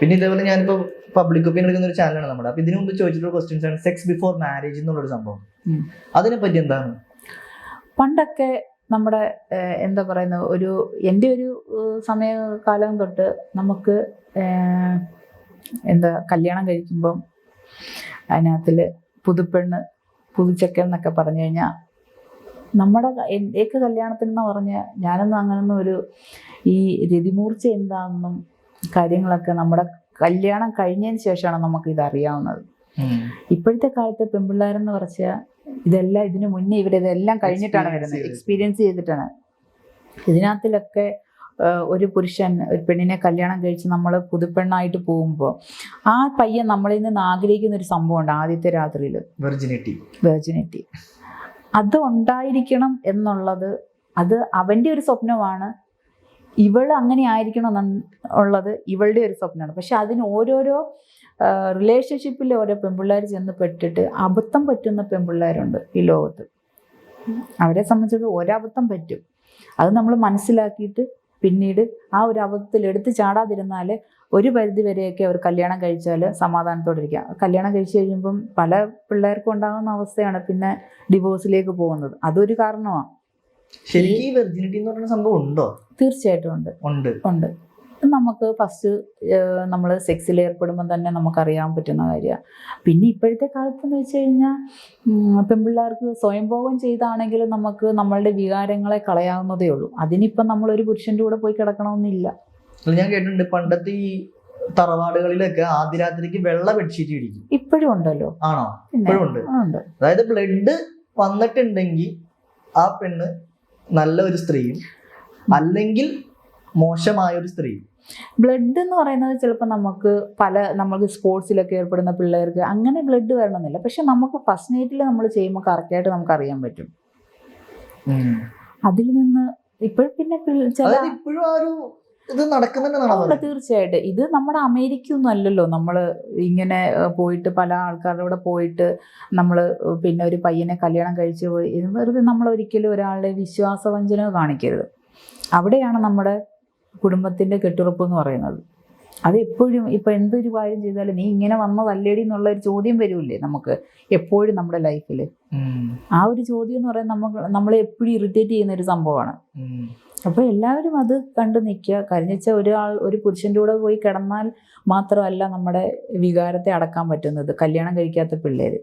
പിന്നെ ഇതേപോലെ ഞാനിപ്പോ പബ്ലിക് ഒപ്പീനിയൻ എടുക്കുന്ന ഒരു ചാനലാണ് നമ്മുടെ. അപ്പൊ ഇതിനു മുമ്പ് ചോദിച്ചിട്ടുള്ള ക്വസ്റ്റ്യൻസ് ആണ് സെക്സ് ബിഫോർ മാരേജ് എന്നുള്ളൊരു സംഭവം. അതിനെ പറ്റി എന്താണ്? പണ്ടൊക്കെ നമ്മുടെ എന്താ പറയുന്നത്, എൻ്റെ ഒരു സമയകാലം തൊട്ട് നമുക്ക് കല്യാണം കഴിക്കുമ്പം അതിനകത്തിൽ പുതുപ്പെണ്ണ് പുതുച്ചക്കൻ എന്നൊക്കെ പറഞ്ഞു കഴിഞ്ഞാൽ എൻ്റെയൊക്കെ കല്യാണത്തിൽ എന്ന് പറഞ്ഞാൽ ഞാനൊന്നും അങ്ങനൊന്നും ഈ രതിമൂർച്ച എന്താണെന്നും കാര്യങ്ങളൊക്കെ നമ്മുടെ കല്യാണം കഴിഞ്ഞതിന് ശേഷമാണ് നമുക്ക് ഇതറിയാവുന്നത്. ഇപ്പോഴത്തെ കാലത്ത് പെൺപിള്ളേരെന്ന് പറഞ്ഞാൽ ഇതെല്ലാം ഇതിനു മുന്നേ ഇവരിതെല്ലാം കഴിഞ്ഞിട്ടാണ് വരുന്നത്, എക്സ്പീരിയൻസ് ചെയ്തിട്ടാണ്. ഇതിനകത്തിലൊക്കെ ഒരു പുരുഷൻ ഒരു പെണ്ണിനെ കല്യാണം കഴിച്ച് നമ്മൾ പുതുപ്പെണ്ണായിട്ട് പോകുമ്പോൾ ആ പയ്യൻ നമ്മളിൽ നിന്ന് ആഗ്രഹിക്കുന്ന ഒരു സംഭവമുണ്ട് ആദ്യത്തെ രാത്രിയിൽ, വെർജിനിറ്റി. അത് ഉണ്ടായിരിക്കണം എന്നുള്ളത് അത് അവൻ്റെ ഒരു സ്വപ്നമാണ്. ഇവൾ അങ്ങനെ ആയിരിക്കണം എന്നുള്ളത് ഇവളുടെ ഒരു സ്വപ്നമാണ്. പക്ഷെ അതിന് ഓരോരോ റിലേഷൻഷിപ്പിൽ ഓരോ പെൺപിള്ളേർ ചെന്ന് പെട്ടിട്ട് അബദ്ധം പറ്റുന്ന പെൺപിള്ളേരുണ്ട് ഈ ലോകത്ത്. അവരെ സംബന്ധിച്ചത് ഒരബദ്ധം പറ്റും, അത് നമ്മൾ മനസ്സിലാക്കിയിട്ട് പിന്നീട് ആ ഒരു അബദ്ധത്തിൽ എടുത്ത് ചാടാതിരുന്നാൽ ഒരു പരിധി വരെയൊക്കെ അവർ കല്യാണം കഴിച്ചാൽ സമാധാനത്തോടെ ഇരിക്കുക. കല്യാണം കഴിച്ച് കഴിയുമ്പം പല പിള്ളേർക്കും ഉണ്ടാകുന്ന അവസ്ഥയാണ് പിന്നെ ഡിവോഴ്സിലേക്ക് പോകുന്നത്. അതൊരു കാരണമാണ്. ശരിക്കും വെർജിനിറ്റി എന്ന് പറയുന്ന സംഭവം ഉണ്ടോ? തീർച്ചയായിട്ടും ഉണ്ട്. നമുക്ക് ഫസ്റ്റ് നമ്മൾ സെക്സിൽ ഏർപ്പെടുമ്പം തന്നെ നമുക്കറിയാൻ പറ്റുന്ന കാര്യമാണ്. പിന്നെ ഇപ്പോഴത്തെ കാലത്തെന്ന് വെച്ച് കഴിഞ്ഞാൽ പെൺപിള്ളേർക്ക് സ്വയംഭോഗം ചെയ്താണെങ്കിലും നമുക്ക് നമ്മളുടെ വികാരങ്ങളെ കളയാവുന്നതേ ഉള്ളൂ. അതിനിപ്പം നമ്മളൊരു പുരുഷൻ്റെ കൂടെ പോയി കിടക്കണമെന്നില്ല. ഞാൻ കേട്ടിട്ടുണ്ട് പണ്ടത്തെ ഈ തറവാടുകളിലൊക്കെ ആദ്യ രാത്രിക്ക് വെള്ള ബെഡ്ഷീറ്റ് ഇടിക്കും. ഇപ്പോഴും ഉണ്ടല്ലോ. ആണോ? ഇപ്പോഴും ഉണ്ട്. അതായത് ബ്ലഡ് വന്നിട്ടുണ്ടെങ്കിൽ ആ പെണ്ണ് നല്ല ഒരു സ്ത്രീയും അല്ലെങ്കിൽ മോശമായ ഒരു സ്ത്രീയും. ബ്ലഡ് എന്ന് പറയുന്നത് ചിലപ്പോൾ നമ്മൾക്ക് സ്പോർട്സിലൊക്കെ ഏർപ്പെടുന്ന പിള്ളേർക്ക് അങ്ങനെ ബ്ലഡ് വരണമെന്നില്ല. പക്ഷെ നമുക്ക് ഫസ്റ്റ് നൈറ്റിൽ നമ്മൾ ചെയ്യുമ്പോൾ കറക്റ്റായിട്ട് നമുക്ക് അറിയാൻ പറ്റും. അതിൽ നിന്ന് ഇപ്പോഴും പിന്നെ തീർച്ചയായിട്ടും ഇത് നമ്മുടെ അമേരിക്കയൊന്നും അല്ലല്ലോ. നമ്മൾ ഇങ്ങനെ പോയിട്ട് പല ആൾക്കാരുടെ കൂടെ പോയിട്ട് നമ്മൾ പിന്നെ ഒരു പയ്യനെ കല്യാണം കഴിച്ച് പോയി വെറുതെ നമ്മൾ ഒരിക്കലും ഒരാളുടെ വിശ്വാസവഞ്ചന കാണിക്കരുത്. അവിടെയാണ് നമ്മുടെ കുടുംബത്തിൻ്റെ കെട്ടുറപ്പ് എന്ന് പറയുന്നത്. അത് എപ്പോഴും ഇപ്പം എന്തൊരു കാര്യം ചെയ്താലും നീ ഇങ്ങനെ വന്നതല്ലേടി എന്നുള്ളൊരു ചോദ്യം വരില്ലേ നമുക്ക് എപ്പോഴും നമ്മുടെ ലൈഫിൽ. ആ ഒരു ചോദ്യം എന്ന് പറയുന്നത് നമ്മളെ എപ്പോഴും ഇറിറ്റേറ്റ് ചെയ്യുന്ന ഒരു സംഭവമാണ്. അപ്പോൾ എല്ലാവരും അത് കണ്ടു നിൽക്കുക. കഴിഞ്ഞ ഒരു പുരുഷൻ്റെ കൂടെ പോയി കിടന്നാൽ മാത്രമല്ല നമ്മുടെ വികാരത്തെ അടക്കാൻ പറ്റുന്നത് കല്യാണം കഴിക്കാത്ത പിള്ളേർ.